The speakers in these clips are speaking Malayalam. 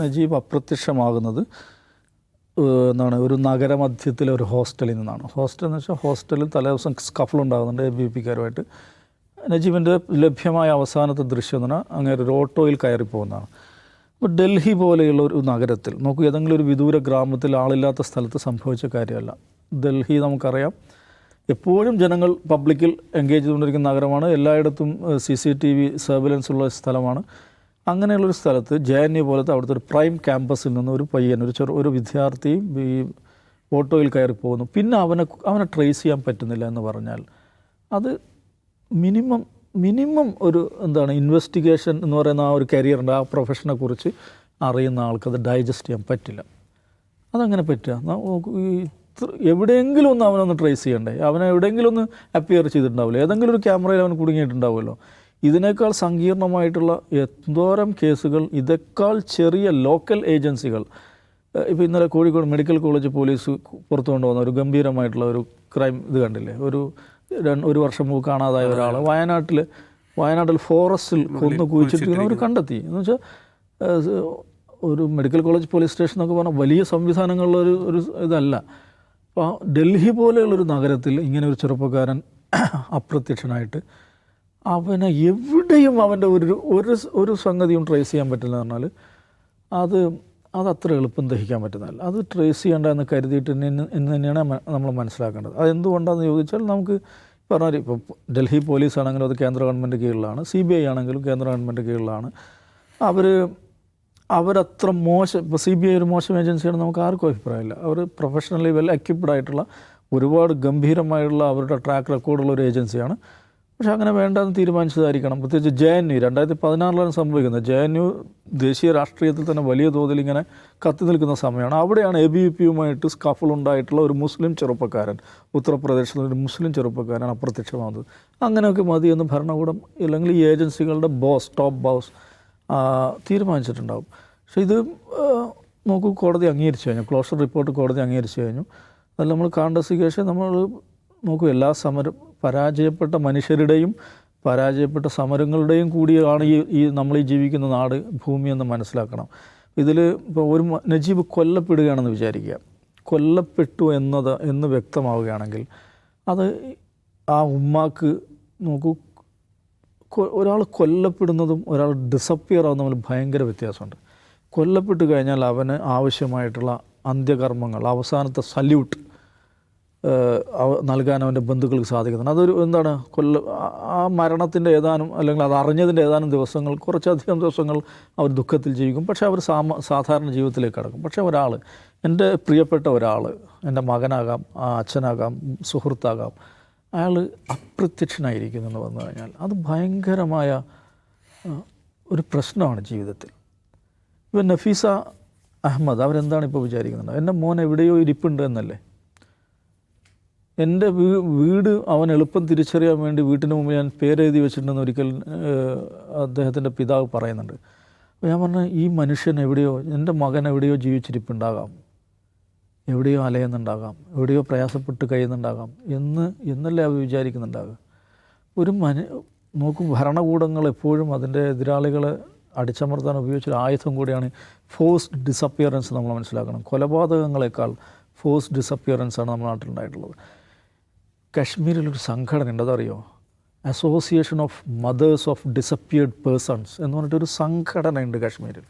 നജീബ് അപ്രത്യക്ഷമാകുന്നത് എന്താണ് ഒരു നഗരമധ്യത്തിലെ ഒരു ഹോസ്റ്റലിൽ നിന്നാണ്. ഹോസ്റ്റൽ എന്ന് വെച്ചാൽ ഹോസ്റ്റലിൽ തലേദിവസം സ്കഫിൾ ഉണ്ടാകുന്നുണ്ട് ABP-കാരുമായിട്ട്. നജീബിൻ്റെ ലഭ്യമായ അവസാനത്തെ ദൃശ്യം എന്ന് പറഞ്ഞാൽ അങ്ങനെ ഒരു ഓട്ടോയിൽ കയറി പോകുന്നതാണ്. അപ്പോൾ ഡൽഹി പോലെയുള്ള ഒരു നഗരത്തിൽ നോക്കൂ, ഏതെങ്കിലും ഒരു വിദൂര ഗ്രാമത്തിൽ ആളില്ലാത്ത സ്ഥലത്ത് സംഭവിച്ച കാര്യമല്ല. ഡൽഹി നമുക്കറിയാം, എപ്പോഴും ജനങ്ങൾ പബ്ലിക്കിൽ എൻഗേജ് ചെയ്തുകൊണ്ടിരിക്കുന്ന നഗരമാണ്. എല്ലായിടത്തും CCTV സർവൈലൻസ് ഉള്ള സ്ഥലമാണ്. അങ്ങനെയുള്ളൊരു സ്ഥലത്ത് JNU പോലത്തെ അവിടുത്തെ ഒരു പ്രൈം ക്യാമ്പസിൽ നിന്ന് ഒരു പയ്യൻ, ഒരു വിദ്യാർത്ഥിയും ഈ ഓട്ടോയിൽ കയറി പോകുന്നു. പിന്നെ അവനെ ട്രേസ് ചെയ്യാൻ പറ്റുന്നില്ല എന്ന് പറഞ്ഞാൽ അത് മിനിമം ഒരു എന്താണ് ഇൻവെസ്റ്റിഗേഷൻ എന്ന് പറയുന്ന ആ ഒരു കരിയറിൻ്റെ ആ പ്രൊഫഷനെ കുറിച്ച് അറിയുന്ന ആൾക്കത് ഡൈജസ്റ്റ് ചെയ്യാൻ പറ്റില്ല. അതങ്ങനെ പറ്റുക? എവിടെയെങ്കിലും ഒന്ന് അവനൊന്ന് ട്രേസ് ചെയ്യണ്ടേ? അവനെ എവിടെയെങ്കിലും ഒന്ന് അപ്പിയർ ചെയ്തിട്ടുണ്ടാവില്ല, ഏതെങ്കിലും ഒരു ക്യാമറയിൽ അവൻ കുടുങ്ങിയിട്ടുണ്ടാവുമല്ലോ. ഇതിനേക്കാൾ സങ്കീർണമായിട്ടുള്ള എന്തോരം കേസുകൾ, ഇതേക്കാൾ ചെറിയ ലോക്കൽ ഏജൻസികൾ. ഇപ്പോൾ ഇന്നലെ കോഴിക്കോട് മെഡിക്കൽ കോളേജ് പോലീസ് പുറത്തു കൊണ്ടുവന്ന ഒരു ഗംഭീരമായിട്ടുള്ള ഒരു ക്രൈം ഇത് കണ്ടില്ലേ? ഒരു വർഷം മുമ്പ് കാണാതായ ഒരാൾ വയനാട്ടിൽ ഫോറസ്റ്റിൽ കൊന്നു കുഴിച്ചിട്ടിരിക്കുന്ന അവർ കണ്ടെത്തി. എന്ന് വെച്ചാൽ ഒരു മെഡിക്കൽ കോളേജ് പോലീസ് സ്റ്റേഷൻ എന്നൊക്കെ പറഞ്ഞാൽ വലിയ സംവിധാനങ്ങളുള്ള ഒരു ഇതല്ല. അപ്പോൾ ഡൽഹി പോലെയുള്ളൊരു നഗരത്തിൽ ഇങ്ങനെ ഒരു ചെറുപ്പക്കാരൻ അപ്രത്യക്ഷനായിട്ട് അവനെ എവിടെയും അവൻ്റെ ഒരു സംഗതിയും ട്രേസ് ചെയ്യാൻ പറ്റില്ല എന്ന് പറഞ്ഞാൽ അത് അത്ര എളുപ്പം ദഹിക്കാൻ പറ്റുന്നതല്ല. അത് ട്രേസ് ചെയ്യേണ്ട എന്ന് കരുതിയിട്ട് എന്ന് തന്നെയാണ് നമ്മൾ മനസ്സിലാക്കേണ്ടത്. അതെന്തുകൊണ്ടാണെന്ന് ചോദിച്ചാൽ നമുക്ക് പറഞ്ഞാൽ ഇപ്പോൾ ഡൽഹി പോലീസ് ആണെങ്കിലും അത് കേന്ദ്ര ഗവൺമെൻറ് കീഴിലാണ്, CBI ആണെങ്കിലും കേന്ദ്ര ഗവൺമെൻറ് കീഴിലാണ്. അവരത്ര മോശം, ഇപ്പോൾ CBI ഒരു മോശം ഏജൻസിയാണ് നമുക്ക് ആർക്കും അഭിപ്രായമില്ല. അവർ പ്രൊഫഷണലി വെൽ എക്യുപ്ഡ് ആയിട്ടുള്ള ഒരുപാട് ഗംഭീരമായിട്ടുള്ള അവരുടെ ട്രാക്ക് റെക്കോർഡുള്ള ഒരു ഏജൻസിയാണ്. പക്ഷെ അങ്ങനെ വേണ്ടെന്ന് തീരുമാനിച്ചതായിരിക്കണം. പ്രത്യേകിച്ച് JNU 2016 സംഭവിക്കുന്നത്. JNU ദേശീയ രാഷ്ട്രീയത്തിൽ തന്നെ വലിയ തോതിൽ ഇങ്ങനെ കത്തി നിൽക്കുന്ന സമയമാണ്. അവിടെയാണ് ABP-യുമായിട്ട് സ്കഫിൾ ഉണ്ടായിട്ടുള്ള ഒരു മുസ്ലിം ചെറുപ്പക്കാരൻ, ഉത്തർപ്രദേശിലെ ഒരു മുസ്ലിം ചെറുപ്പക്കാരൻ അപ്രത്യക്ഷമാകുന്നത്. അങ്ങനെയൊക്കെ മതിയെന്ന് ഭരണകൂടം അല്ലെങ്കിൽ ഈ ഏജൻസികളുടെ ടോപ്പ് ബോസ് തീരുമാനിച്ചിട്ടുണ്ടാകും. പക്ഷേ ഇത് നോക്കൂ, കോടതി അംഗീകരിച്ചു കഴിഞ്ഞു, ക്ലോഷർ റിപ്പോർട്ട് കോടതി അംഗീകരിച്ചു കഴിഞ്ഞു. അതിൽ നമ്മൾ കാണ്ടസിക്കേഷൻ നമ്മൾ നോക്കൂ, എല്ലാ പരാജയപ്പെട്ട മനുഷ്യരുടെയും പരാജയപ്പെട്ട സമരങ്ങളുടെയും കൂടിയാണ് ഈ നമ്മൾ ജീവിക്കുന്ന നാട്, ഭൂമി എന്ന് മനസ്സിലാക്കണം. ഇതിൽ ഇപ്പോൾ നജീബ് കൊല്ലപ്പെടുകയാണെന്ന് വിചാരിക്കുക, കൊല്ലപ്പെട്ടു എന്ന് വ്യക്തമാവുകയാണെങ്കിൽ അത് ആ ഉമ്മാക്ക് നോക്കൂ, ഒരാൾ കൊല്ലപ്പെടുന്നതും ഒരാൾ ഡിസപ്പിയർ ആവുന്ന തമ്മിൽ ഭയങ്കര വ്യത്യാസമുണ്ട്. കൊല്ലപ്പെട്ട് കഴിഞ്ഞാൽ അവന് ആവശ്യമായിട്ടുള്ള അന്ത്യകർമ്മങ്ങൾ, അവസാനത്തെ സല്യൂട്ട് നൽകാൻ അവൻ്റെ ബന്ധുക്കൾക്ക് സാധിക്കുന്നുണ്ട്. അതൊരു എന്താണ് ആ മരണത്തിൻ്റെ ഏതാനും അല്ലെങ്കിൽ അത് അറിഞ്ഞതിൻ്റെ ഏതാനും ദിവസങ്ങൾ, കുറച്ചധികം ദിവസങ്ങൾ അവർ ദുഃഖത്തിൽ ജീവിക്കും. പക്ഷേ അവർ സാധാരണ ജീവിതത്തിലേക്ക് കടക്കും. പക്ഷേ ഒരാൾ, എൻ്റെ പ്രിയപ്പെട്ട ഒരാൾ, എൻ്റെ മകനാകാം, അച്ഛനാകാം, സുഹൃത്താകാം, അയാൾ അപ്രത്യക്ഷനായിരിക്കുന്നു എന്ന് വന്നു കഴിഞ്ഞാൽ അത് ഭയങ്കരമായ ഒരു പ്രശ്നമാണ് ജീവിതത്തിൽ. ഇപ്പം നഫീസ അഹമ്മദ് അവരെന്താണ് ഇപ്പോൾ വിചാരിക്കുന്നുണ്ട്? എൻ്റെ മോൻ എവിടെയോ ഇരിപ്പുണ്ട് എന്നല്ലേ? എൻ്റെ വീട് അവൻ എളുപ്പം തിരിച്ചറിയാൻ വേണ്ടി വീട്ടിന് മുമ്പ് ഞാൻ പേരെഴുതി വെച്ചിട്ടുണ്ടെന്ന് ഒരിക്കൽ അദ്ദേഹത്തിൻ്റെ പിതാവ് പറയുന്നുണ്ട്. അപ്പോൾ ഞാൻ പറഞ്ഞു, ഈ മനുഷ്യൻ എവിടെയോ, എൻ്റെ മകൻ എവിടെയോ ജീവിച്ചിരിപ്പുണ്ടാകാം, എവിടെയോ അലയുന്നുണ്ടാകാം, എവിടെയോ പ്രയാസപ്പെട്ട് കഴിയുന്നുണ്ടാകാം എന്നല്ലേ അവർ വിചാരിക്കുന്നുണ്ടാകുക. നോക്കും, ഭരണകൂടങ്ങൾ എപ്പോഴും അതിൻ്റെ എതിരാളികളെ അടിച്ചമർത്താൻ ഉപയോഗിച്ചൊരു ആയുധം കൂടിയാണ് ഫോഴ്സ്ഡ് ഡിസപ്പിയറൻസ്. നമ്മൾ മനസ്സിലാക്കണം, കൊലപാതകങ്ങളെക്കാൾ ഫോഴ്സ്ഡ് ഡിസപ്പിയറൻസ് ആണ് നമ്മുടെ നാട്ടിലുണ്ടായിട്ടുള്ളത്. കശ്മീരിലൊരു സംഘടന ഉണ്ട്, അതറിയോ? Association of mothers of disappeared persons എന്ന് പറഞ്ഞിട്ടൊരു സംഘടനയുണ്ട് കാശ്മീരിൽ.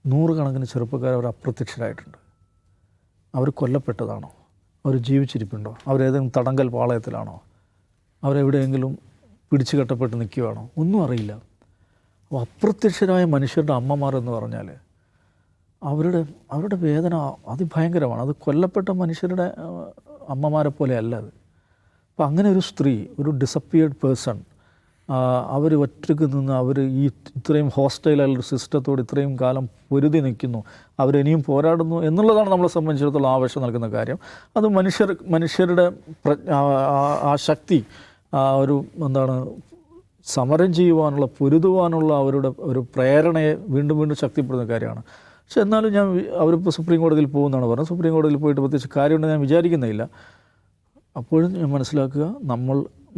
100 കണക്കിന് ചെറുപ്പക്കാർ അവർ അപ്രത്യക്ഷരായിട്ടുണ്ട്. അവർ കൊല്ലപ്പെട്ടതാണോ? അവർ ജീവിച്ചിരിപ്പുണ്ടോ? അവരേതെങ്കിലും തടങ്കൽ പാളയത്തിലാണോ? അവരെവിടെയെങ്കിലും പിടിച്ചു കെട്ടപ്പെട്ട് നിൽക്കുകയാണോ? ഒന്നും അറിയില്ല. അപ്പോൾ അപ്രത്യക്ഷരായ മനുഷ്യരുടെ അമ്മമാർ എന്ന് പറഞ്ഞാൽ അവരുടെ വേദന അതിഭയങ്കരമാണ്. അത് കൊല്ലപ്പെട്ട മനുഷ്യരുടെ അമ്മമാരെ പോലെ അല്ല അത്. അപ്പോൾ അങ്ങനെ ഒരു സ്ത്രീ, ഒരു ഡിസപ്പിയർഡ് പേഴ്സൺ, അവർ ഒറ്റയ്ക്ക് നിന്ന് അവർ ഇത്രയും ഹോസ്റ്റൈലായുള്ള സിസ്റ്റത്തോട് ഇത്രയും കാലം പൊരുതി നിൽക്കുന്നു, അവരിനിയും പോരാടുന്നു എന്നുള്ളതാണ് നമ്മളെ സംബന്ധിച്ചിടത്തോളം ആവേശം നൽകുന്ന കാര്യം. അത് മനുഷ്യരുടെ ആ ശക്തി, ഒരു എന്താണ് സമരം ചെയ്യുവാനുള്ള, പൊരുതുവാനുള്ള അവരുടെ ഒരു പ്രേരണയെ വീണ്ടും വീണ്ടും ശക്തിപ്പെടുന്ന കാര്യമാണ്. പക്ഷെ എന്നാലും അവരിപ്പോൾ സുപ്രീം കോടതിയിൽ പോകുന്നതാണ് പറഞ്ഞത്. സുപ്രീം കോടതിയിൽ പോയിട്ട് പ്രത്യേകിച്ച് കാര്യമുണ്ടെന്ന് ഞാൻ വിചാരിക്കുന്നില്ല. അപ്പോഴും ഞാൻ മനസ്സിലാക്കുക,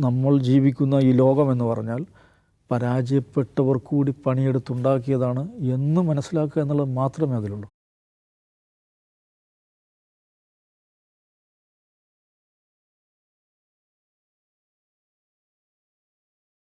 നമ്മൾ ജീവിക്കുന്ന ഈ ലോകം എന്ന് പറഞ്ഞാൽ പരാജയപ്പെട്ടവർ കൂടി പണിയെടുത്തുണ്ടാക്കിയതാണ് എന്ന് മനസ്സിലാക്കുക എന്നുള്ളത് മാത്രമേ അതിലുള്ളൂ.